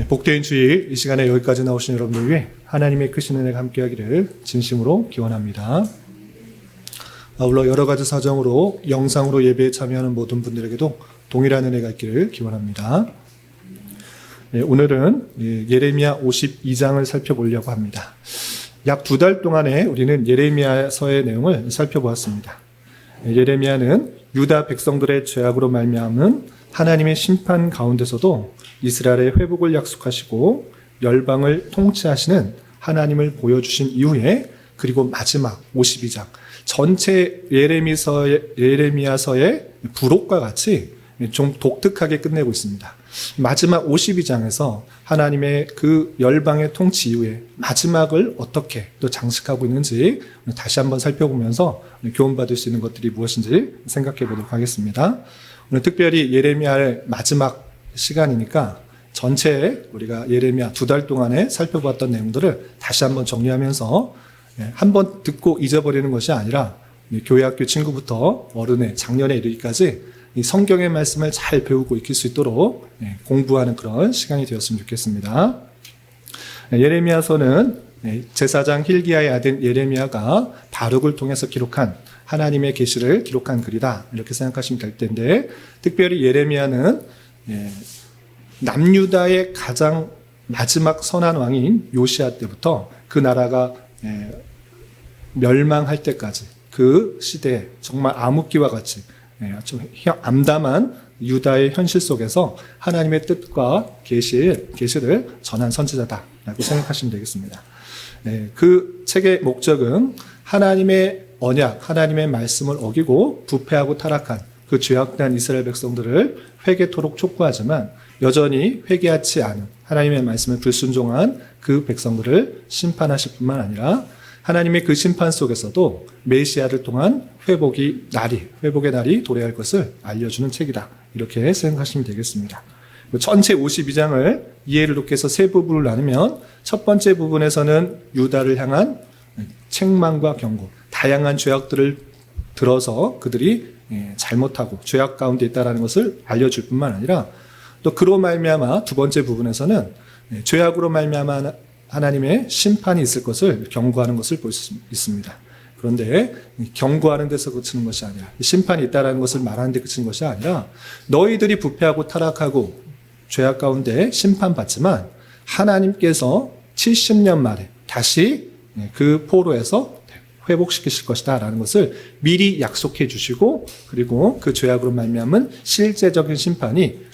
복되인 주일 이 시간에 여기까지 나오신 여러분들 위해 하나님의 크신 은혜가 함께하기를 진심으로 기원합니다. 아울러 여러 가지 사정으로 영상으로 예배에 참여하는 모든 분들에게도 동일한 은혜가 있기를 기원합니다. 오늘은 예레미야 52장을 살펴보려고 합니다. 약 2달 동안에 우리는 예레미야서의 내용을 살펴보았습니다. 예레미야는 유다 백성들의 죄악으로 말미암은 하나님의 심판 가운데서도 이스라엘의 회복을 약속하시고 열방을 통치하시는 하나님을 보여주신 이후에, 그리고 마지막 52장 전체 예레미야서의 부록과 같이 좀 독특하게 끝내고 있습니다. 마지막 52장에서 하나님의 그 열방의 통치 이후에 마지막을 어떻게 또 장식하고 있는지 다시 한번 살펴보면서 교훈받을 수 있는 것들이 무엇인지 생각해 보도록 하겠습니다. 오늘 특별히 예레미야의 마지막 시간이니까 전체 우리가 예레미야 2달 동안에 살펴봤던 내용들을 다시 한번 정리하면서 한번 듣고 잊어버리는 것이 아니라 교회학교 친구부터 어른의 장년에 이르기까지 이 성경의 말씀을 잘 배우고 익힐 수 있도록 공부하는 그런 시간이 되었으면 좋겠습니다. 예레미야서는 제사장 힐기야의 아들 예레미야가 바룩을 통해서 기록한 하나님의 계시를 기록한 글이다, 이렇게 생각하시면 될 텐데, 특별히 예레미야는 남유다의 가장 마지막 선한 왕인 요시야 때부터 그 나라가 멸망할 때까지 그 시대에 정말 암흑기와 같이 좀 암담한 유다의 현실 속에서 하나님의 뜻과 계시를 전한 선지자다라고 생각하시면 되겠습니다. 그 책의 목적은 하나님의 언약, 하나님의 말씀을 어기고 부패하고 타락한 그 죄악된 이스라엘 백성들을 회개토록 촉구하지만 여전히 회개하지 않은, 하나님의 말씀에 불순종한 그 백성들을 심판하실 뿐만 아니라 하나님의 그 심판 속에서도 메시아를 통한 회복의 날이 도래할 것을 알려주는 책이다, 이렇게 생각하시면 되겠습니다. 전체 52장을 이해를 돕기 위해서 세 부분을 나누면, 첫 번째 부분에서는 유다를 향한 책망과 경고, 다양한 죄악들을 들어서 그들이 잘못하고 죄악 가운데 있다는 것을 알려줄 뿐만 아니라, 또 그로 말미암아 두 번째 부분에서는 죄악으로 말미암아 하나님의 심판이 있을 것을 경고하는 것을 볼 수 있습니다. 그런데 경고하는 데서 그치는 것이 아니라, 심판이 있다는 것을 말하는 데 그치는 것이 아니라, 너희들이 부패하고 타락하고 죄악 가운데 심판받지만 하나님께서 70년 만에 다시 그 포로에서 회복시키실 것이다 라는 것을 미리 약속해 주시고, 그리고 그 죄악으로 말미암은 실제적인 심판이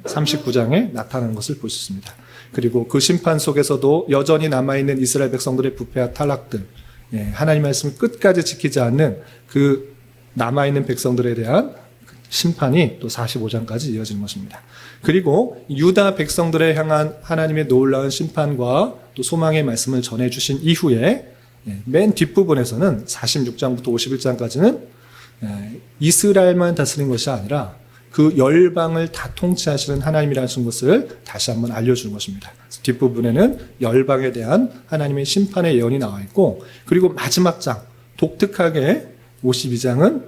39장에 나타나는 것을 볼 수 있습니다. 그리고 그 심판 속에서도 여전히 남아있는 이스라엘 백성들의 부패와 타락들, 하나님의 말씀을 끝까지 지키지 않는 그 남아있는 백성들에 대한 심판이 또 45장까지 이어지는 것입니다. 그리고 유다 백성들에 향한 하나님의 놀라운 심판과 또 소망의 말씀을 전해주신 이후에 맨 뒷부분에서는 46장부터 51장까지는 이스라엘만 다스린 것이 아니라 그 열방을 다 통치하시는 하나님이라는 것을 다시 한번 알려주는 것입니다. 뒷부분에는 열방에 대한 하나님의 심판의 예언이 나와 있고, 그리고 마지막 장, 독특하게 52장은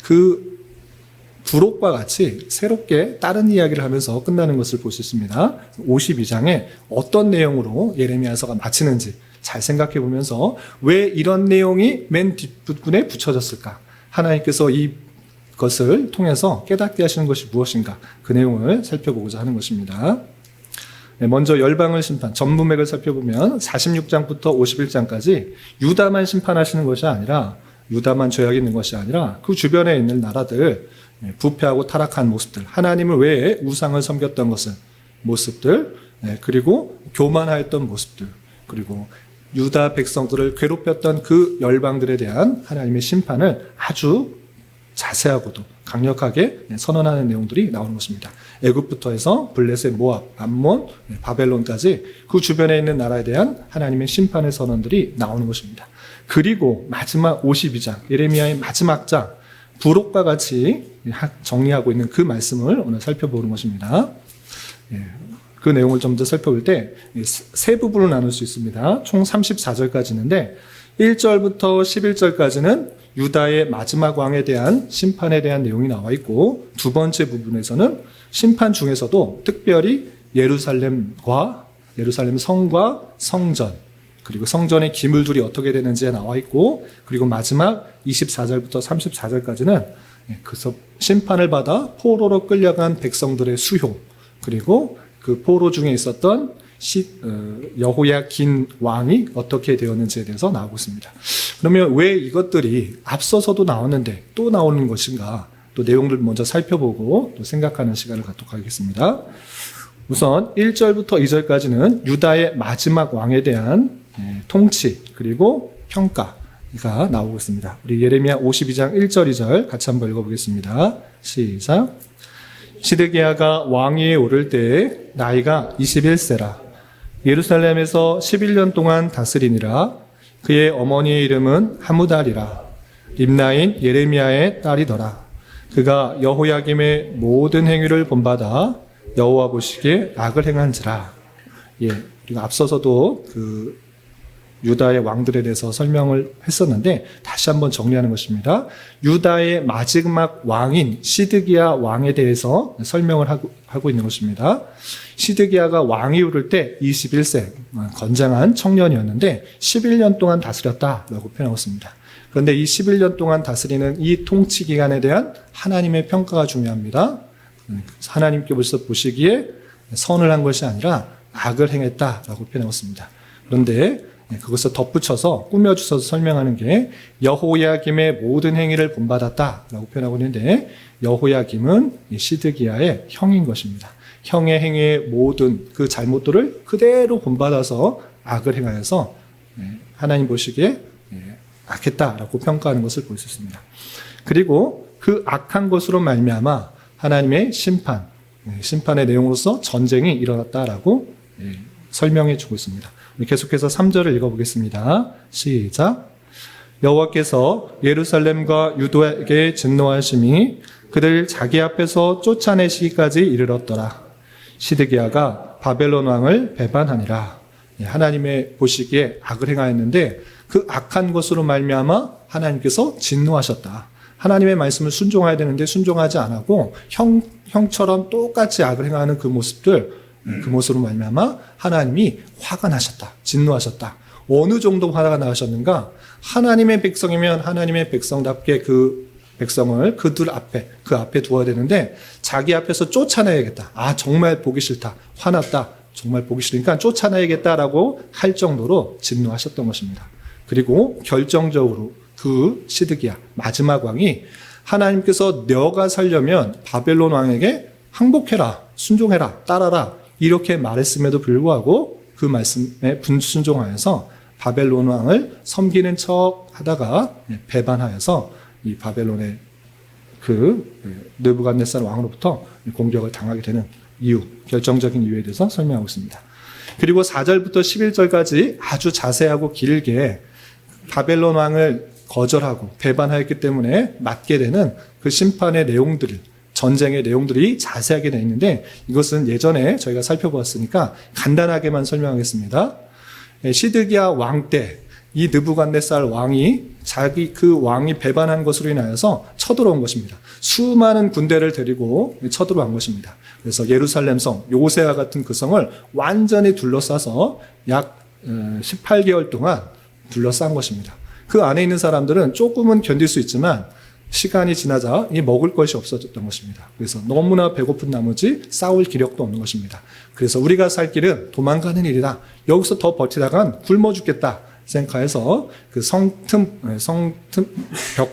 그 부록과 같이 새롭게 다른 이야기를 하면서 끝나는 것을 볼 수 있습니다. 52장에 어떤 내용으로 예레미야서가 마치는지 잘 생각해 보면서 왜 이런 내용이 맨 뒷부분에 붙여졌을까? 하나님께서 이것을 통해서 깨닫게 하시는 것이 무엇인가? 그 내용을 살펴보고자 하는 것입니다. 먼저 열방을 심판, 전문맥을 살펴보면 46장부터 51장까지 유다만 심판하시는 것이 아니라, 유다만 죄악이 있는 것이 아니라 그 주변에 있는 나라들, 부패하고 타락한 모습들, 하나님을 외에 우상을 섬겼던 모습들, 그리고 교만하였던 모습들, 그리고 유다 백성들을 괴롭혔던 그 열방들에 대한 하나님의 심판을 아주 자세하고도 강력하게 선언하는 내용들이 나오는 것입니다. 애굽부터 해서 블레셋, 모압, 암몬, 바벨론까지 그 주변에 있는 나라에 대한 하나님의 심판의 선언들이 나오는 것입니다. 그리고 마지막 52장, 예레미야의 마지막 장, 부록과 같이 정리하고 있는 그 말씀을 오늘 살펴보는 것입니다. 그 내용을 좀 더 살펴볼 때 세 부분으로 나눌 수 있습니다. 총 34절까지 있는데 1절부터 11절까지는 유다의 마지막 왕에 대한 심판에 대한 내용이 나와 있고, 두 번째 부분에서는 심판 중에서도 특별히 예루살렘 성과 성전, 그리고 성전의 기물들이 어떻게 되는지에 나와 있고, 그리고 마지막 24절부터 34절까지는 그래서 심판을 받아 포로로 끌려간 백성들의 수효, 그리고 그 포로 중에 있었던 여호야긴 왕이 어떻게 되었는지에 대해서 나오고 있습니다. 그러면 왜 이것들이 앞서서도 나왔는데 또 나오는 것인가? 또 내용을 먼저 살펴보고 또 생각하는 시간을 갖도록 하겠습니다. 우선 1절부터 2절까지는 유다의 마지막 왕에 대한 통치 그리고 평가가 나오고 있습니다. 우리 예레미야 52장 1절 2절 같이 한번 읽어보겠습니다. 시작. 시드기야가 왕위에 오를 때 나이가 21세라. 예루살렘에서 11년 동안 다스리니라. 그의 어머니의 이름은 하무달이라. 림나인 예레미야의 딸이더라. 그가 여호야김의 모든 행위를 본받아 여호와 보시기에 악을 행한지라. 그리고 앞서서도 그 유다의 왕들에 대해서 설명을 했었는데 다시 한번 정리하는 것입니다. 유다의 마지막 왕인 시드기야 왕에 대해서 설명을 하고 있는 것입니다. 시드기야가 왕이 오를 때 21세 건장한 청년이었는데 11년 동안 다스렸다라고 표현하고 있습니다. 그런데 이 11년 동안 다스리는 이 통치 기간에 대한 하나님의 평가가 중요합니다. 하나님께 보시기에 선을 한 것이 아니라 악을 행했다라고 표현하고 있습니다. 그런데 그것을 덧붙여서 꾸며주셔서 설명하는 게 여호야김의 모든 행위를 본받았다라고 표현하고 있는데, 여호야김은 시드기야의 형인 것입니다. 형의 행위의 모든 그 잘못들을 그대로 본받아서 악을 행하여서 하나님 보시기에 악했다라고 평가하는 것을 볼 수 있습니다. 그리고 그 악한 것으로 말미암아 하나님의 심판의 내용으로서 전쟁이 일어났다라고 설명해 주고 있습니다. 계속해서 3절을 읽어보겠습니다. 시작. 여호와께서 예루살렘과 유다에게 진노하심이 그들 자기 앞에서 쫓아내시기까지 이르렀더라. 시드기야가 바벨론 왕을 배반하니라. 하나님의 보시기에 악을 행하였는데 그 악한 것으로 말미암아 하나님께서 진노하셨다. 하나님의 말씀을 순종해야 되는데 순종하지 않고 형처럼 똑같이 악을 행하는 그 모습으로 말미암아 하나님이 화가 나셨다. 진노하셨다. 어느 정도 화가 나셨는가? 하나님의 백성이면 하나님의 백성답게 그 백성을 그 앞에 두어야 되는데 자기 앞에서 쫓아내야겠다. 정말 보기 싫다. 화났다. 정말 보기 싫으니까 쫓아내야겠다라고 할 정도로 진노하셨던 것입니다. 그리고 결정적으로 그 시드기야 마지막 왕이 하나님께서 너가 살려면 바벨론 왕에게 항복해라, 순종해라, 따라라 이렇게 말했음에도 불구하고 그 말씀에 분순종하여서 바벨론 왕을 섬기는 척 하다가 배반하여서 이 바벨론의 그 느부갓네살 왕으로부터 공격을 당하게 되는 결정적인 이유에 대해서 설명하고 있습니다. 그리고 4절부터 11절까지 아주 자세하고 길게 바벨론 왕을 거절하고 배반하였기 때문에 맞게 되는 그 심판의 내용들을, 전쟁의 내용들이 자세하게 되어 있는데 이것은 예전에 저희가 살펴보았으니까 간단하게만 설명하겠습니다. 시드기야 왕 때 이 느부갓네살 왕이 그 왕이 배반한 것으로 인하여서 쳐들어온 것입니다. 수많은 군대를 데리고 쳐들어온 것입니다. 그래서 예루살렘 성, 요새와 같은 그 성을 완전히 둘러싸서 약 18개월 동안 둘러싼 것입니다. 그 안에 있는 사람들은 조금은 견딜 수 있지만 시간이 지나자 먹을 것이 없어졌던 것입니다. 그래서 너무나 배고픈 나머지 싸울 기력도 없는 것입니다. 그래서 우리가 살 길은 도망가는 일이다. 여기서 더 버티다간 굶어 죽겠다 생각해서 그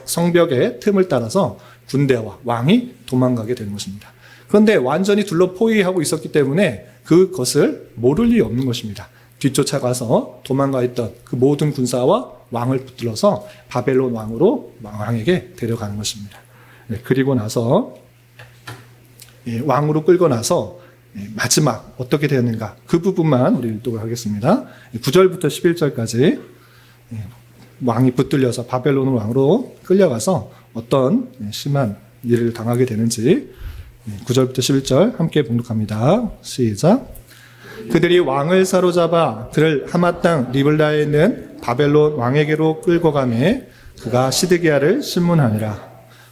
성벽의 틈을 따라서 군대와 왕이 도망가게 되는 것입니다. 그런데 완전히 둘러 포위하고 있었기 때문에 그것을 모를 일이 없는 것입니다. 뒤쫓아가서 도망가 있던 그 모든 군사와 왕을 붙들어서 바벨론 왕에게 데려가는 것입니다. 그리고 나서 왕으로 끌고 나서 마지막 어떻게 되었는가 그 부분만 우리 읽도록 하겠습니다. 9절부터 11절까지 왕이 붙들려서 바벨론 왕으로 끌려가서 어떤 심한 일을 당하게 되는지 9절부터 11절 함께 봉독합니다. 시작. 그들이 왕을 사로잡아 그를 하맛 땅 리블라에 있는 바벨론 왕에게로 끌고 가매 그가 시드기야를 신문하니라.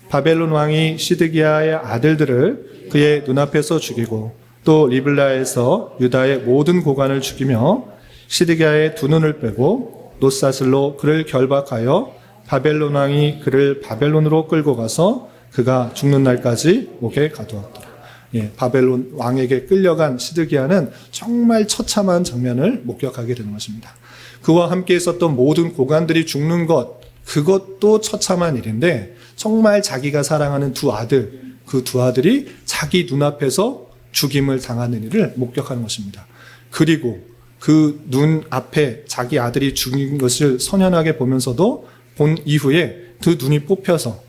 바벨론 왕이 시드기야의 아들들을 그의 눈앞에서 죽이고 또 리블라에서 유다의 모든 고관을 죽이며 시드기야의 두 눈을 빼고 놋사슬로 그를 결박하여 바벨론 왕이 그를 바벨론으로 끌고 가서 그가 죽는 날까지 옥에 가두었더라. 바벨론 왕에게 끌려간 시드기야는 정말 처참한 장면을 목격하게 되는 것입니다. 그와 함께 있었던 모든 고관들이 죽는 것, 그것도 처참한 일인데 정말 자기가 사랑하는 두 아들, 그 두 아들이 자기 눈앞에서 죽임을 당하는 일을 목격하는 것입니다. 그리고 그 눈 앞에 자기 아들이 죽인 것을 선연하게 보면서도 본 이후에 그 눈이 뽑혀서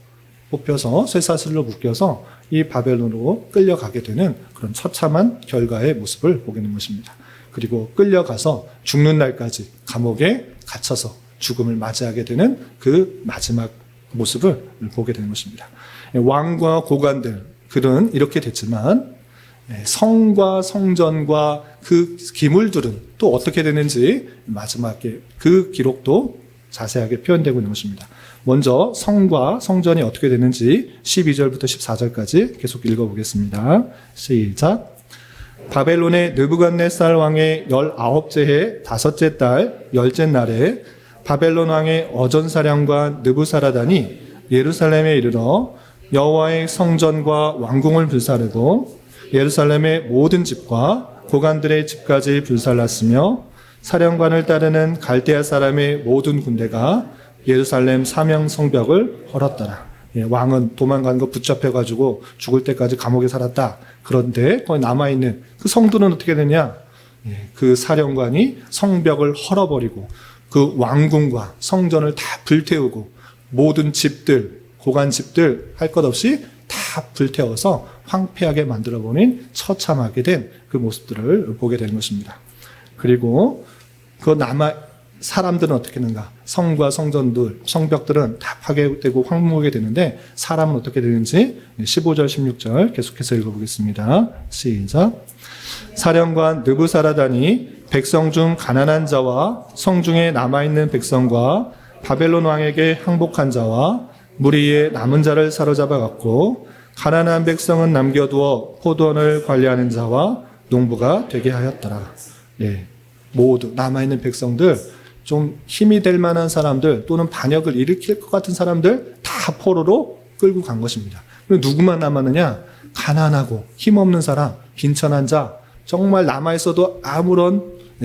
쇠사슬로 묶여서 이 바벨론으로 끌려가게 되는 그런 처참한 결과의 모습을 보게 되는 것입니다. 그리고 끌려가서 죽는 날까지 감옥에 갇혀서 죽음을 맞이하게 되는 그 마지막 모습을 보게 되는 것입니다. 왕과 고관들, 그들은 이렇게 됐지만 성과 성전과 그 기물들은 또 어떻게 되는지 마지막에 그 기록도 자세하게 표현되고 있는 것입니다. 먼저 성과 성전이 어떻게 되는지 12절부터 14절까지 계속 읽어보겠습니다. 시작. 바벨론의 느부갓네살 왕의 19째 해 5째 달 10째 날에 바벨론 왕의 어전사령관 느부사라단이 예루살렘에 이르러 여호와의 성전과 왕궁을 불사르고 예루살렘의 모든 집과 고관들의 집까지 불살랐으며 사령관을 따르는 갈대아 사람의 모든 군대가 예루살렘 사명 성벽을 헐었더라. 왕은 도망간 거 붙잡혀가지고 죽을 때까지 감옥에 살았다. 그런데 거기 남아있는 그 성도는 어떻게 되냐? 그 사령관이 성벽을 헐어버리고 그 왕궁과 성전을 다 불태우고 모든 집들, 고관 집들 할 것 없이 다 불태워서 황폐하게 만들어버린 처참하게 된 그 모습들을 보게 되는 것입니다. 그리고 그 사람들은 어떻게 되는가? 성과 성전들, 성벽들은 다 파괴되고 황무하게 되는데 사람은 어떻게 되는지 15절, 16절 계속해서 읽어보겠습니다. 시작. 사령관 느부사라단이 백성 중 가난한 자와 성중에 남아있는 백성과 바벨론 왕에게 항복한 자와 무리의 남은 자를 사로잡아 갔고 가난한 백성은 남겨두어 포도원을 관리하는 자와 농부가 되게 하였더라. 모두 남아있는 백성들, 좀 힘이 될 만한 사람들 또는 반역을 일으킬 것 같은 사람들 다 포로로 끌고 간 것입니다. 누구만 남았느냐? 가난하고 힘없는 사람, 빈천한 자, 정말 남아있어도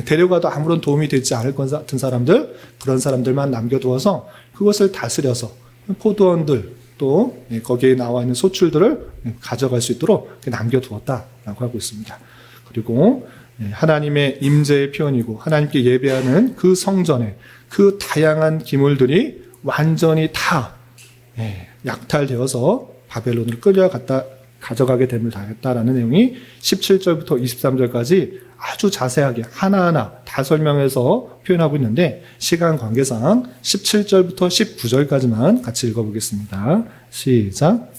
데려가도 아무런 도움이 되지 않을 것 같은 사람들, 그런 사람들만 남겨두어서 그것을 다스려서 포도원들 또 거기에 나와 있는 소출들을 가져갈 수 있도록 남겨두었다라고 하고 있습니다. 그리고 하나님의 임재의 표현이고 하나님께 예배하는 그 성전에 그 다양한 기물들이 완전히 다 약탈되어서 바벨론으로 가져가게 됨을 당했다라는 내용이 17절부터 23절까지 아주 자세하게 하나하나 다 설명해서 표현하고 있는데 시간 관계상 17절부터 19절까지만 같이 읽어보겠습니다. 시작.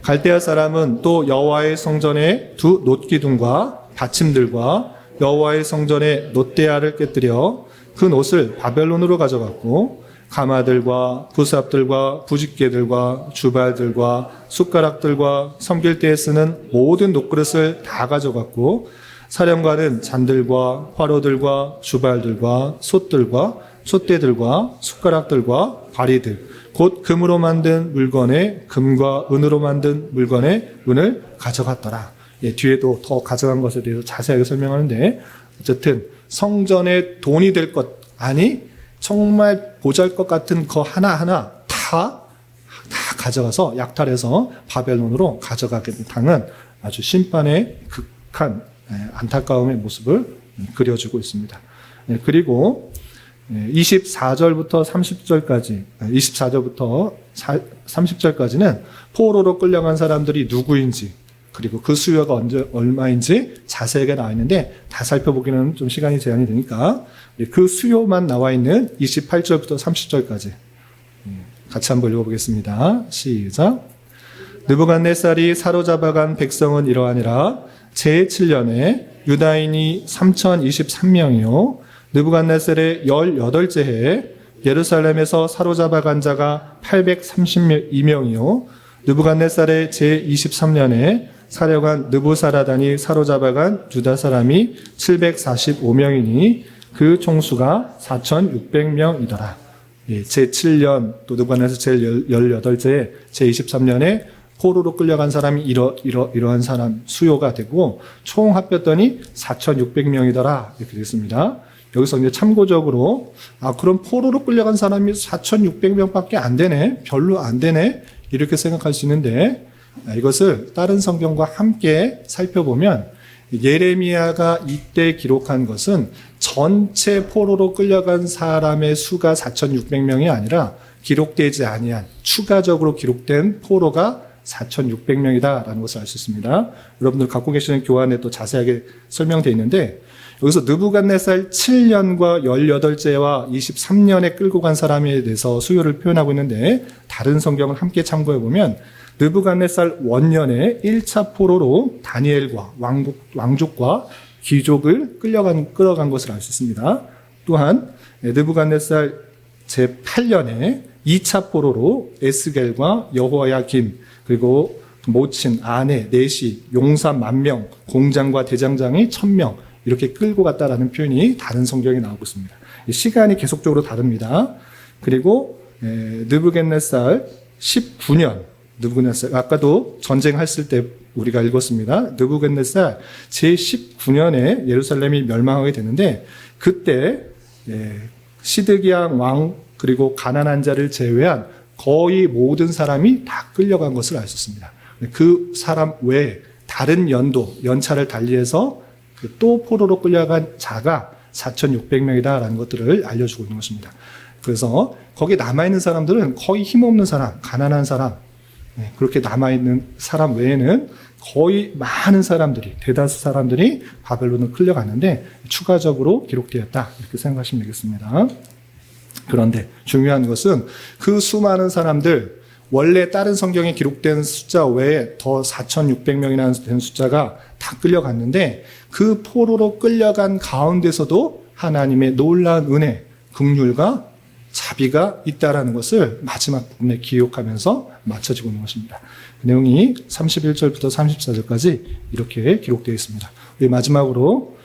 갈대아 사람은 또 여호와의 성전에 두 놋기둥과 받침들과 여호와의 성전의 놋대야를 깨뜨려 그 놋을 바벨론으로 가져갔고 가마들과 부삽들과 부집개들과 주발들과 숟가락들과 섬길 때에 쓰는 모든 놋그릇을 다 가져갔고 사령관은 잔들과 화로들과 주발들과 솥들과 솥대들과 숟가락들과 바리들 곧 금으로 만든 물건에 금과 은으로 만든 물건에 은을 가져갔더라. 뒤에도 더 가져간 것에 대해서 자세하게 설명하는데 어쨌든 성전에 돈이 될 것 아니 정말 보잘것 같은 거 하나하나 다 가져가서 약탈해서 바벨론으로 가져가게 당한 아주 심판의 극한 안타까움의 모습을 그려주고 있습니다. 그리고 24절부터 30절까지 24절부터 30절까지는 포로로 끌려간 사람들이 누구인지 그리고 그 수요가 얼마인지 자세하게 나와 있는데 다 살펴보기는 좀 시간이 제한이 되니까 그 수요만 나와 있는 28절부터 30절까지 같이 한번 읽어보겠습니다. 시작. 느부갓네살이 사로잡아간 백성은 이러하니라. 제7년에 유다인이 3023명이요 느부갓네살의 18째 해에 예루살렘에서 사로잡아간 자가 832명이요 느부갓네살의 제23년에 사려간 느부사라단이 사로잡아간 유다 사람이 745명이니 그 총수가 4,600명이더라. 제7년 또 느부갓네살 제18제 제23년에 포로로 끌려간 사람이 이러한 사람 수요가 되고 총 합했더니 4,600명이더라. 이렇게 됐습니다. 여기서 이제 참고적으로 그럼 포로로 끌려간 사람이 4,600명밖에 안 되네. 별로 안 되네. 이렇게 생각할 수 있는데 이것을 다른 성경과 함께 살펴보면 예레미야가 이때 기록한 것은 전체 포로로 끌려간 사람의 수가 4,600명이 아니라 기록되지 아니한 추가적으로 기록된 포로가 4,600명이다라는 것을 알 수 있습니다. 여러분들 갖고 계시는 교환에 또 자세하게 설명되어 있는데 여기서 느부갓네살 7년과 18제와 23년에 끌고 간 사람에 대해서 수요를 표현하고 있는데 다른 성경을 함께 참고해 보면 느부갓네살 원년에 1차 포로로 다니엘과 왕족과 귀족을 끌어간 것을 알 수 있습니다. 또한 느부갓네살 제8년에 2차 포로로 에스겔과 여호야김 그리고 모친, 아내, 내시, 용사 10,000명, 공장과 대장장이 1,000명 이렇게 끌고 갔다라는 표현이 다른 성경에 나오고 있습니다. 시간이 계속적으로 다릅니다. 그리고 느부갓네살 19년 느부갓네살 아까도 전쟁했을 때 우리가 읽었습니다. 느부갓네살 제19년에 예루살렘이 멸망하게 되는데 그때 시드기야 왕 그리고 가난한 자를 제외한 거의 모든 사람이 다 끌려간 것을 알 수 있습니다. 그 사람 외에 다른 연차를 달리해서 또 포로로 끌려간 자가 4,600명이다라는 것들을 알려주고 있는 것입니다. 그래서 거기 남아있는 사람들은 거의 힘없는 사람, 가난한 사람, 그렇게 남아있는 사람 외에는 거의 많은 사람들이, 대다수 사람들이 바벨론을 끌려갔는데 추가적으로 기록되었다. 이렇게 생각하시면 되겠습니다. 그런데 중요한 것은 그 수많은 사람들, 원래 다른 성경에 기록된 숫자 외에 더 4,600명이나 되는 숫자가 다 끌려갔는데 그 포로로 끌려간 가운데서도 하나님의 놀라운 은혜, 긍휼과 자비가 있다라는 것을 마지막 부분에 기록하면서 맞춰지고 있는 것입니다. 그 내용이 31절부터 34절까지 이렇게 기록되어 있습니다. 우리 마지막으로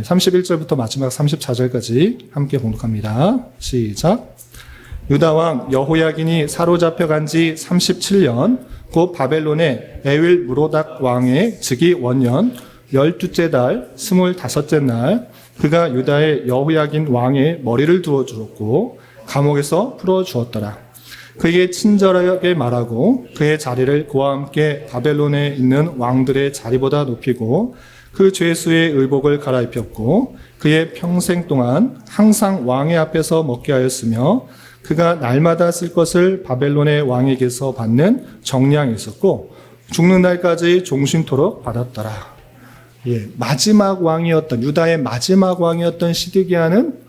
31절부터 마지막 34절까지 함께 봉독합니다. 시작. 유다왕 여호야긴이 사로잡혀간 지 37년 곧 바벨론의 에윌 무로닥 왕의 즉위 원년 12째 달 25째 날 그가 유다의 여호야긴 왕의 머리를 두어 주었고 감옥에서 풀어 주었더라. 그에게 친절하게 말하고 그의 자리를 그와 함께 바벨론에 있는 왕들의 자리보다 높이고 그 죄수의 의복을 갈아입혔고 그의 평생 동안 항상 왕의 앞에서 먹게 하였으며 그가 날마다 쓸 것을 바벨론의 왕에게서 받는 정량이 있었고 죽는 날까지 종신토록 받았더라. 마지막 왕이었던 유다의 마지막 왕이었던 시드기야는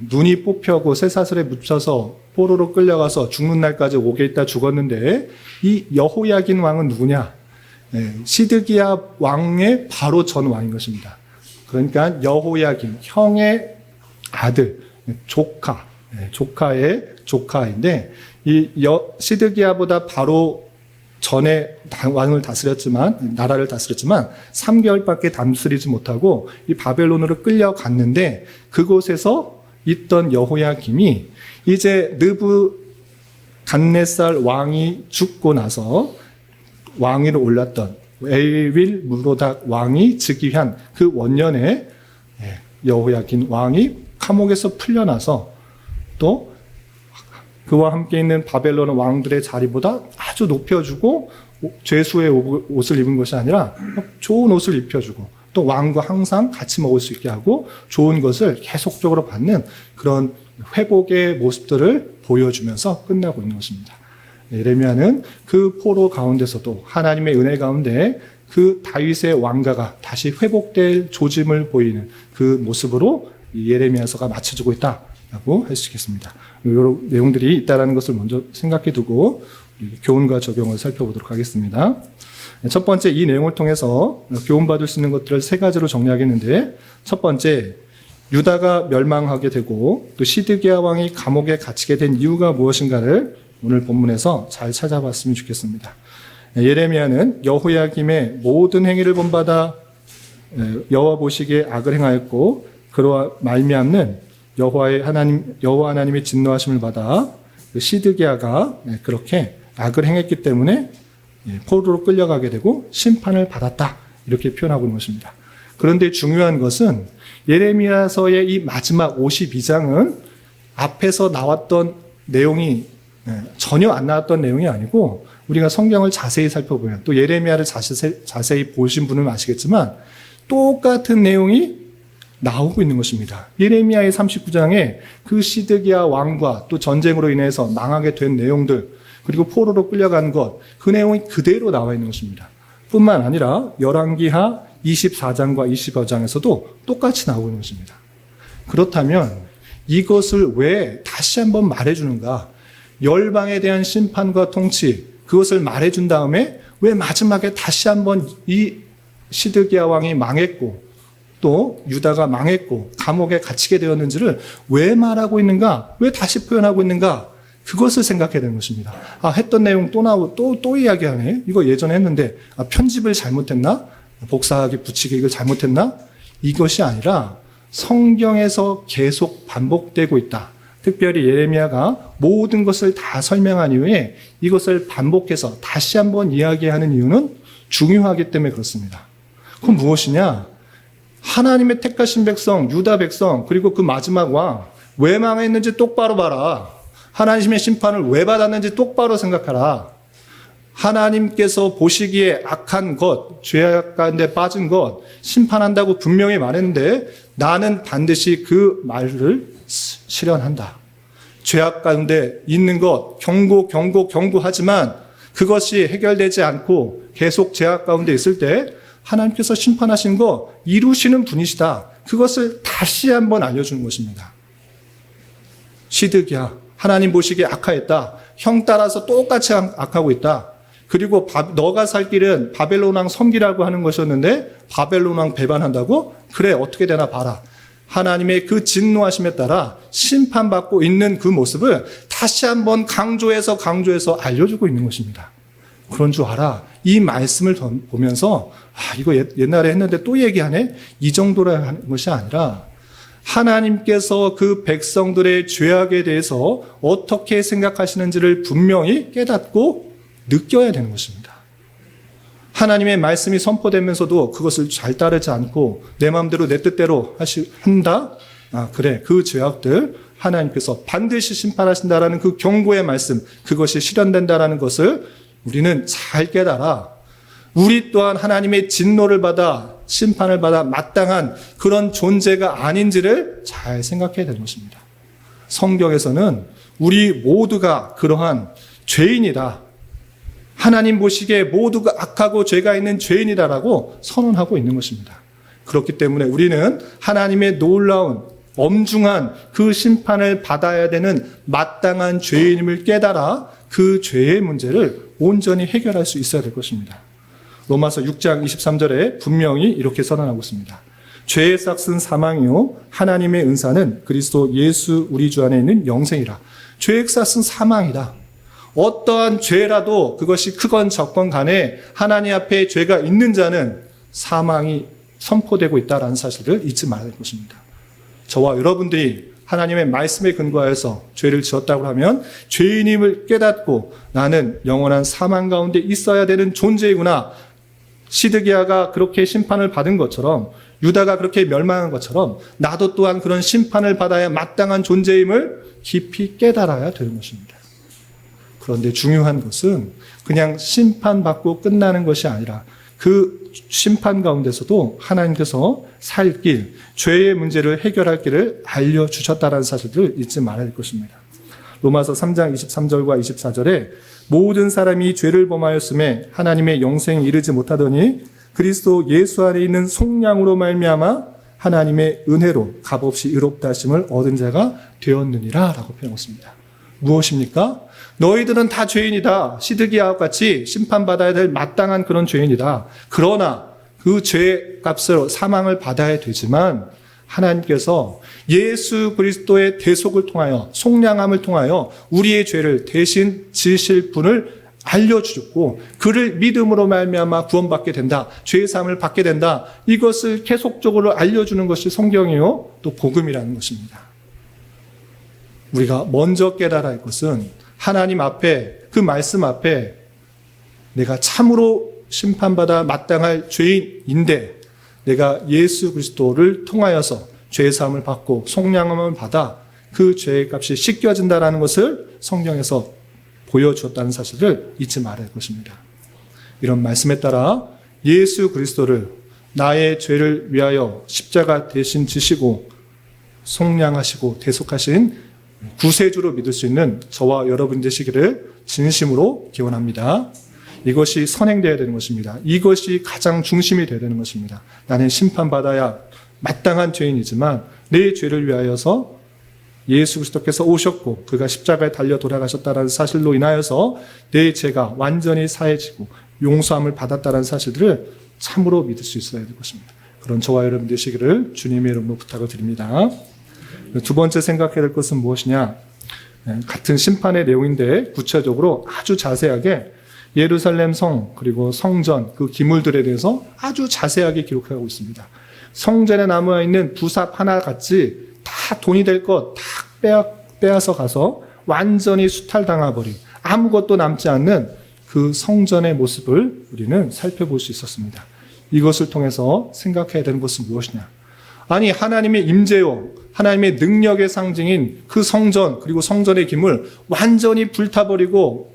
눈이 뽑혀고 쇠사슬에 묻혀서 포로로 끌려가서 죽는 날까지 오게 있다 죽었는데 이 여호야긴 왕은 누구냐? 시드기야 왕의 바로 전 왕인 것입니다. 그러니까 여호야긴 형의 아들, 조카의 조카인데 이 시드기야보다 바로 전에 왕을 다스렸지만 나라를 다스렸지만 3개월밖에 다스리지 못하고 이 바벨론으로 끌려갔는데 그곳에서 있던 여호야김이 이제 느부갓네살 왕이 죽고 나서 왕위로 올랐던 에윌 무로닥 왕이 즉위한 그 원년에 여호야긴 왕이 감옥에서 풀려나서 또 그와 함께 있는 바벨론 왕들의 자리보다 아주 높여주고 죄수의 옷을 입은 것이 아니라 좋은 옷을 입혀주고 또 왕과 항상 같이 먹을 수 있게 하고 좋은 것을 계속적으로 받는 그런 회복의 모습들을 보여주면서 끝나고 있는 것입니다. 예레미야는 그 포로 가운데서도 하나님의 은혜 가운데 그 다윗의 왕가가 다시 회복될 조짐을 보이는 그 모습으로 예레미야서가 맞춰지고 있다라고 할 수 있겠습니다. 이런 내용들이 있다는 것을 먼저 생각해 두고 교훈과 적용을 살펴보도록 하겠습니다. 첫 번째, 이 내용을 통해서 교훈받을 수 있는 것들을 3가지로 정리하겠는데, 첫 번째, 유다가 멸망하게 되고 또 시드기야 왕이 감옥에 갇히게 된 이유가 무엇인가를 오늘 본문에서 잘 찾아봤으면 좋겠습니다. 예레미야는 여호야김의 모든 행위를 본받아 여호와 보시기에 악을 행하였고 그로 말미암는 여호와 하나님의 진노하심을 받아 시드기야가 그렇게 악을 행했기 때문에 포로로 끌려가게 되고 심판을 받았다, 이렇게 표현하고 있는 것입니다. 그런데 중요한 것은 예레미야서의 이 마지막 52장은 앞에서 나왔던 내용이 전혀 안 나왔던 내용이 아니고, 우리가 성경을 자세히 살펴보면, 또 예레미야를 자세히 보신 분은 아시겠지만 똑같은 내용이 나오고 있는 것입니다. 예레미야의 39장에 그 시드기야 왕과 또 전쟁으로 인해서 망하게 된 내용들, 그리고 포로로 끌려간 것, 그 내용이 그대로 나와 있는 것입니다. 뿐만 아니라 열왕기하 24장과 25장에서도 똑같이 나오고 있는 것입니다. 그렇다면 이것을 왜 다시 한번 말해주는가? 열방에 대한 심판과 통치, 그것을 말해준 다음에 왜 마지막에 다시 한번 이 시드기야 왕이 망했고 또 유다가 망했고 감옥에 갇히게 되었는지를 왜 말하고 있는가? 왜 다시 표현하고 있는가? 그것을 생각해야 되는 것입니다. 했던 내용 또 나오고 또 이야기하네. 이거 예전에 했는데 편집을 잘못했나? 복사하기 붙이기 이걸 잘못했나? 이것이 아니라 성경에서 계속 반복되고 있다. 특별히 예레미야가 모든 것을 다 설명한 이후에 이것을 반복해서 다시 한번 이야기하는 이유는 중요하기 때문에 그렇습니다. 그건 무엇이냐? 하나님의 택하신 백성, 유다 백성, 그리고 그 마지막 왕, 왜 망했는지 똑바로 봐라. 하나님의 심판을 왜 받았는지 똑바로 생각하라. 하나님께서 보시기에 악한 것, 죄악 가운데 빠진 것, 심판한다고 분명히 말했는데 나는 반드시 그 말을 실현한다. 죄악 가운데 있는 것, 경고하지만 그것이 해결되지 않고 계속 죄악 가운데 있을 때 하나님께서 심판하신 거 이루시는 분이시다. 그것을 다시 한번 알려주는 것입니다. 시드기야, 하나님 보시기에 악하였다. 형 따라서 똑같이 악하고 있다. 그리고 너가 살 길은 바벨론 왕 섬기라고 하는 것이었는데 바벨론 왕 배반한다고? 그래, 어떻게 되나 봐라. 하나님의 그 진노하심에 따라 심판받고 있는 그 모습을 다시 한번 강조해서 알려주고 있는 것입니다. 그런 줄 알아. 이 말씀을 보면서 이거 옛날에 했는데 또 얘기하네? 이 정도라 하는 것이 아니라 하나님께서 그 백성들의 죄악에 대해서 어떻게 생각하시는지를 분명히 깨닫고 느껴야 되는 것입니다. 하나님의 말씀이 선포되면서도 그것을 잘 따르지 않고 내 마음대로 내 뜻대로 한다? 그래, 그 죄악들 하나님께서 반드시 심판하신다라는 그 경고의 말씀, 그것이 실현된다라는 것을 우리는 잘 깨달아 우리 또한 하나님의 진노를 받아 심판을 받아 마땅한 그런 존재가 아닌지를 잘 생각해야 되는 것입니다. 성경에서는 우리 모두가 그러한 죄인이다. 하나님 보시기에 모두가 악하고 죄가 있는 죄인이다라고 선언하고 있는 것입니다. 그렇기 때문에 우리는 하나님의 놀라운 엄중한 그 심판을 받아야 되는 마땅한 죄인임을 깨달아 그 죄의 문제를 온전히 해결할 수 있어야 될 것입니다. 로마서 6장 23절에 분명히 이렇게 선언하고 있습니다. 죄의 싹은 사망이요 하나님의 은사는 그리스도 예수 우리 주 안에 있는 영생이라. 죄의 싹은 사망이다. 어떠한 죄라도 그것이 크건 적건 간에 하나님 앞에 죄가 있는 자는 사망이 선포되고 있다는 사실을 잊지 말아야 할 것입니다. 저와 여러분들이 하나님의 말씀에 근거하여서 죄를 지었다고 하면 죄인임을 깨닫고 나는 영원한 사망 가운데 있어야 되는 존재이구나. 시드기야가 그렇게 심판을 받은 것처럼 유다가 그렇게 멸망한 것처럼 나도 또한 그런 심판을 받아야 마땅한 존재임을 깊이 깨달아야 되는 것입니다. 그런데 중요한 것은 그냥 심판받고 끝나는 것이 아니라 그 심판 가운데서도 하나님께서 살 길, 죄의 문제를 해결할 길을 알려주셨다는 사실을 잊지 말아야 할 것입니다. 로마서 3장 23절과 24절에 모든 사람이 죄를 범하였음에 하나님의 영생에 이르지 못하더니 그리스도 예수 안에 있는 속량으로 말미암아 하나님의 은혜로 값없이 의롭다 하심을 얻은 자가 되었느니라 라고 표현했습니다. 무엇입니까? 너희들은 다 죄인이다. 시드기야와 같이 심판받아야 될 마땅한 그런 죄인이다. 그러나 그 죄의 값으로 사망을 받아야 되지만 하나님께서 예수 그리스도의 대속을 통하여 속량함을 통하여 우리의 죄를 대신 지실 분을 알려주셨고 그를 믿음으로 말미암아 구원받게 된다. 죄의 사함을 받게 된다. 이것을 계속적으로 알려주는 것이 성경이요. 또 복음이라는 것입니다. 우리가 먼저 깨달아야 할 것은 하나님 앞에 그 말씀 앞에 내가 참으로 심판받아 마땅할 죄인인데 내가 예수 그리스도를 통하여서 죄의 사함을 받고 속량함을 받아 그 죄의 값이 씻겨진다는 것을 성경에서 보여주었다는 사실을 잊지 말아야 할 것입니다. 이런 말씀에 따라 예수 그리스도를 나의 죄를 위하여 십자가 대신 지시고 속량하시고 대속하신 구세주로 믿을 수 있는 저와 여러분 되시기를 진심으로 기원합니다. 이것이 선행되어야 되는 것입니다. 이것이 가장 중심이 되어야 되는 것입니다. 나는 심판받아야 마땅한 죄인이지만 내 죄를 위하여서 예수 그리스도께서 오셨고 그가 십자가에 달려 돌아가셨다는 사실로 인하여서 내 죄가 완전히 사해지고 용서함을 받았다는 사실들을 참으로 믿을 수 있어야 될 것입니다. 그런 저와 여러분 되시기를 주님의 이름으로 부탁을 드립니다. 두 번째 생각해야 될 것은 무엇이냐? 같은 심판의 내용인데 구체적으로 아주 자세하게 예루살렘 성 그리고 성전 그 기물들에 대해서 아주 자세하게 기록하고 있습니다. 성전에 남아있는 부삽 하나같이 다 돈이 될 것 다 빼앗아 가서 완전히 수탈당해버린 아무것도 남지 않는 그 성전의 모습을 우리는 살펴볼 수 있었습니다. 이것을 통해서 생각해야 되는 것은 무엇이냐? 아니 하나님의 임재요 하나님의 능력의 상징인 그 성전 그리고 성전의 기물 완전히 불타버리고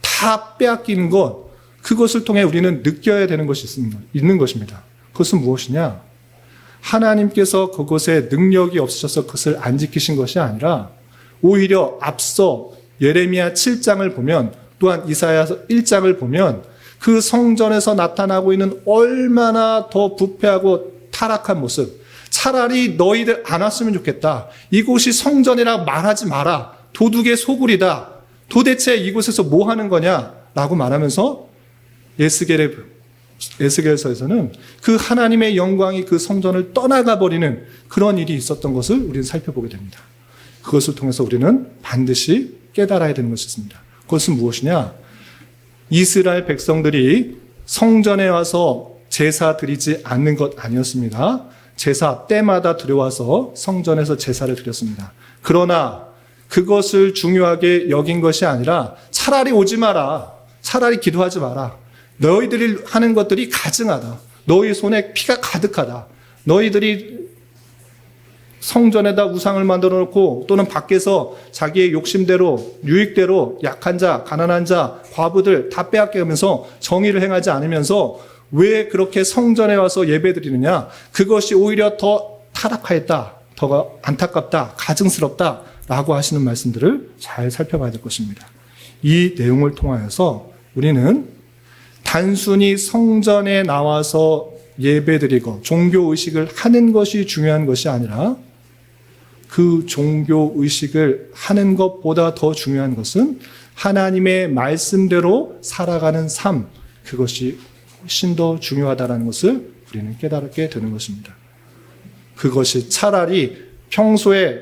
다 빼앗기는 것 그것을 통해 우리는 느껴야 되는 것이 있는 것입니다. 그것은 무엇이냐? 하나님께서 그곳에 능력이 없으셔서 그것을 안 지키신 것이 아니라 오히려 앞서 예레미야 7장을 보면 또한 이사야서 1장을 보면 그 성전에서 나타나고 있는 얼마나 더 부패하고 타락한 모습 차라리 너희들 안 왔으면 좋겠다. 이곳이 성전이라 말하지 마라. 도둑의 소굴이다. 도대체 이곳에서 뭐 하는 거냐? 라고 말하면서 에스겔서에서는 그 하나님의 영광이 그 성전을 떠나가 버리는 그런 일이 있었던 것을 우리는 살펴보게 됩니다. 그것을 통해서 우리는 반드시 깨달아야 되는 것이 있습니다. 그것은 무엇이냐? 이스라엘 백성들이 성전에 와서 제사 드리지 않는 것 아니었습니다. 제사 때마다 들여와서 성전에서 제사를 드렸습니다. 그러나 그것을 중요하게 여긴 것이 아니라 차라리 오지 마라. 차라리 기도하지 마라. 너희들이 하는 것들이 가증하다. 너희 손에 피가 가득하다. 너희들이 성전에다 우상을 만들어 놓고 또는 밖에서 자기의 욕심대로 유익대로 약한 자, 가난한 자, 과부들 다 빼앗겨가면서 정의를 행하지 않으면서 왜 그렇게 성전에 와서 예배드리느냐? 그것이 오히려 더 타락하였다. 더 안타깝다. 가증스럽다. 라고 하시는 말씀들을 잘 살펴봐야 될 것입니다. 이 내용을 통하여서 우리는 단순히 성전에 나와서 예배드리고 종교의식을 하는 것이 중요한 것이 아니라 그 종교의식을 하는 것보다 더 중요한 것은 하나님의 말씀대로 살아가는 삶, 그것이 훨씬 더 중요하다는 것을 우리는 깨달게 되는 것입니다. 그것이 차라리 평소에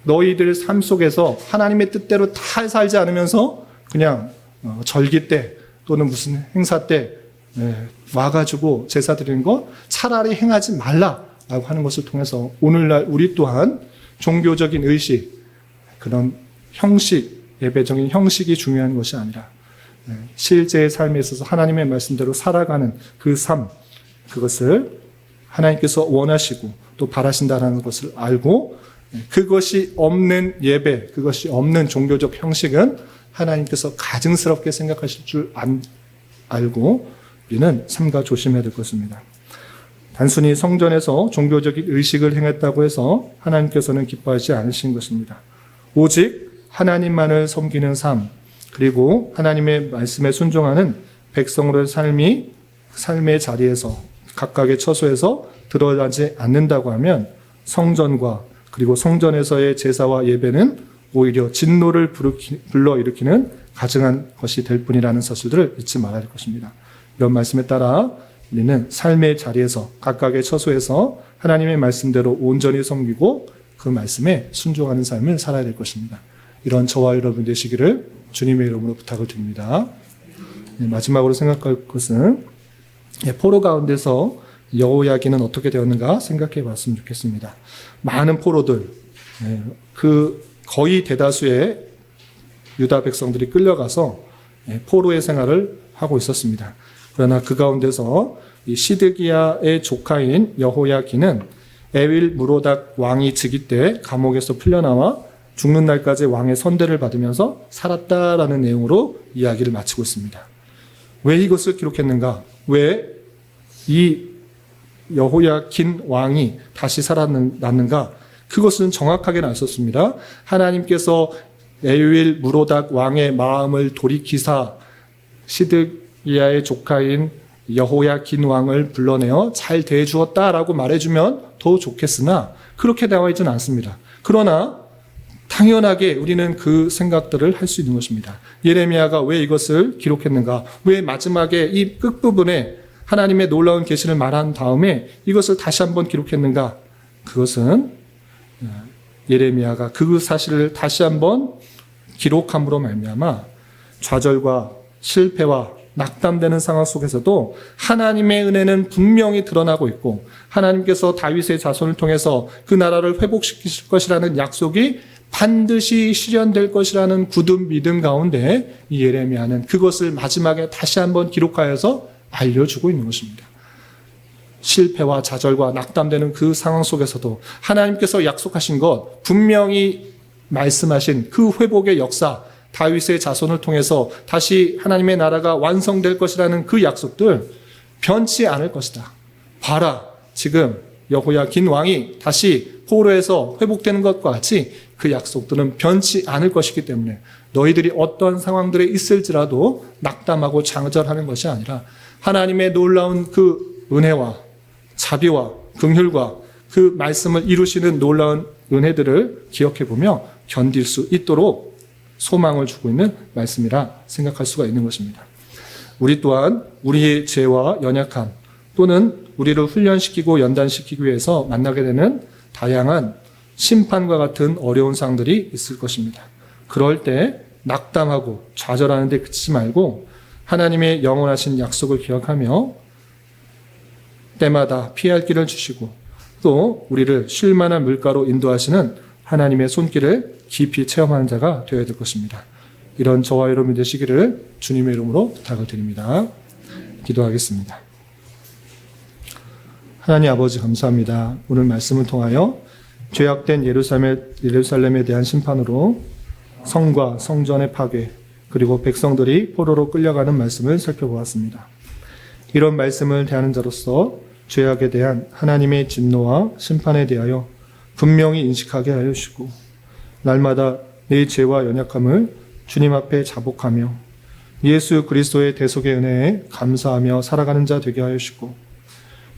너희들 삶 속에서 하나님의 뜻대로 다 살지 않으면서 그냥 절기 때 또는 무슨 행사 때 와가지고 제사 드리는 것 차라리 행하지 말라라고 하는 것을 통해서 오늘날 우리 또한 종교적인 의식, 그런 형식, 예배적인 형식이 중요한 것이 아니라 실제의 삶에 있어서 하나님의 말씀대로 살아가는 그 삶, 그것을 하나님께서 원하시고 또 바라신다는 것을 알고 그것이 없는 예배, 그것이 없는 종교적 형식은 하나님께서 가증스럽게 생각하실 줄 알고 우리는 삼가 조심해야 될 것입니다. 단순히 성전에서 종교적인 의식을 행했다고 해서 하나님께서는 기뻐하지 않으신 것입니다. 오직 하나님만을 섬기는 삶, 그리고 하나님의 말씀에 순종하는 백성으로의 삶의 자리에서 각각의 처소에서 드러나지 않는다고 하면 성전과 그리고 성전에서의 제사와 예배는 오히려 진노를 불러일으키는 가증한 것이 될 뿐이라는 사실들을 잊지 말아야 할 것입니다. 이런 말씀에 따라 우리는 삶의 자리에서 각각의 처소에서 하나님의 말씀대로 온전히 섬기고 그 말씀에 순종하는 삶을 살아야 될 것입니다. 이런 저와 여러분 되시기를 주님의 이름으로 부탁을 드립니다. 마지막으로 생각할 것은 포로 가운데서 여호야긴은 어떻게 되었는가 생각해 봤으면 좋겠습니다. 많은 포로들, 그 거의 대다수의 유다 백성들이 끌려가서 포로의 생활을 하고 있었습니다. 그러나 그 가운데서 이 시드기야의 조카인 여호야긴은 에윌 무로닥 왕이 즉위 때 감옥에서 풀려나와 죽는 날까지 왕의 선대를 받으면서 살았다라는 내용으로 이야기를 마치고 있습니다. 왜 이것을 기록했는가? 왜 이 여호야긴 왕이 다시 살아났는가? 그것은 정확하게는 안 썼습니다. 하나님께서 에윌 무로닥 왕의 마음을 돌이키사 시드기야의 조카인 여호야긴 왕을 불러내어 잘 대해주었다라고 말해주면 더 좋겠으나 그렇게 나와 있지는 않습니다. 그러나 당연하게 우리는 그 생각들을 할 수 있는 것입니다. 예레미야가 왜 이것을 기록했는가? 왜 마지막에 이 끝부분에 하나님의 놀라운 계시를 말한 다음에 이것을 다시 한번 기록했는가? 그것은 예레미야가 그 사실을 다시 한번 기록함으로 말미암아 좌절과 실패와 낙담되는 상황 속에서도 하나님의 은혜는 분명히 드러나고 있고 하나님께서 다윗의 자손을 통해서 그 나라를 회복시키실 것이라는 약속이 반드시 실현될 것이라는 굳은 믿음 가운데 이 예레미야는 그것을 마지막에 다시 한번 기록하여서 알려주고 있는 것입니다. 실패와 좌절과 낙담되는 그 상황 속에서도 하나님께서 약속하신 것, 분명히 말씀하신 그 회복의 역사, 다윗의 자손을 통해서 다시 하나님의 나라가 완성될 것이라는 그 약속들 변치 않을 것이다. 봐라, 지금 여호야긴 왕이 다시 포로에서 회복되는 것과 같이 그 약속들은 변치 않을 것이기 때문에 너희들이 어떤 상황들에 있을지라도 낙담하고 좌절하는 것이 아니라 하나님의 놀라운 그 은혜와 자비와 긍휼과 그 말씀을 이루시는 놀라운 은혜들을 기억해보며 견딜 수 있도록 소망을 주고 있는 말씀이라 생각할 수가 있는 것입니다. 우리 또한 우리의 죄와 연약함 또는 우리를 훈련시키고 연단시키기 위해서 만나게 되는 다양한 심판과 같은 어려운 상황들이 있을 것입니다. 그럴 때 낙담하고 좌절하는 데 그치지 말고 하나님의 영원하신 약속을 기억하며 때마다 피할 길을 주시고 또 우리를 쉴 만한 물가로 인도하시는 하나님의 손길을 깊이 체험하는 자가 되어야 될 것입니다. 이런 저와 여러분이 되시기를 주님의 이름으로 부탁을 드립니다. 기도하겠습니다. 하나님 아버지 감사합니다. 오늘 말씀을 통하여 죄악된 예루살렘에 대한 심판으로 성과 성전의 파괴 그리고 백성들이 포로로 끌려가는 말씀을 살펴보았습니다. 이런 말씀을 대하는 자로서 죄악에 대한 하나님의 진노와 심판에 대하여 분명히 인식하게 하여 주시고 날마다 내 죄와 연약함을 주님 앞에 자복하며 예수 그리스도의 대속의 은혜에 감사하며 살아가는 자 되게 하여 주시고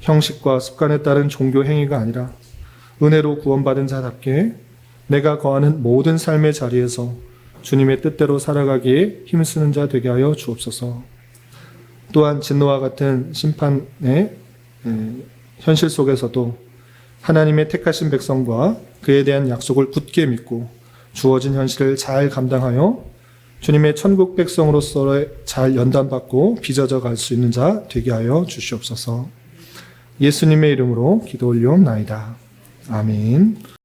형식과 습관에 따른 종교 행위가 아니라 은혜로 구원받은 자답게 내가 거하는 모든 삶의 자리에서 주님의 뜻대로 살아가기에 힘쓰는 자 되게 하여 주옵소서. 또한 진노와 같은 심판의 현실 속에서도 하나님의 택하신 백성과 그에 대한 약속을 굳게 믿고 주어진 현실을 잘 감당하여 주님의 천국 백성으로서 잘 연단받고 빚어져 갈 수 있는 자 되게 하여 주시옵소서. 예수님의 이름으로 기도 올리옵나이다. 아멘.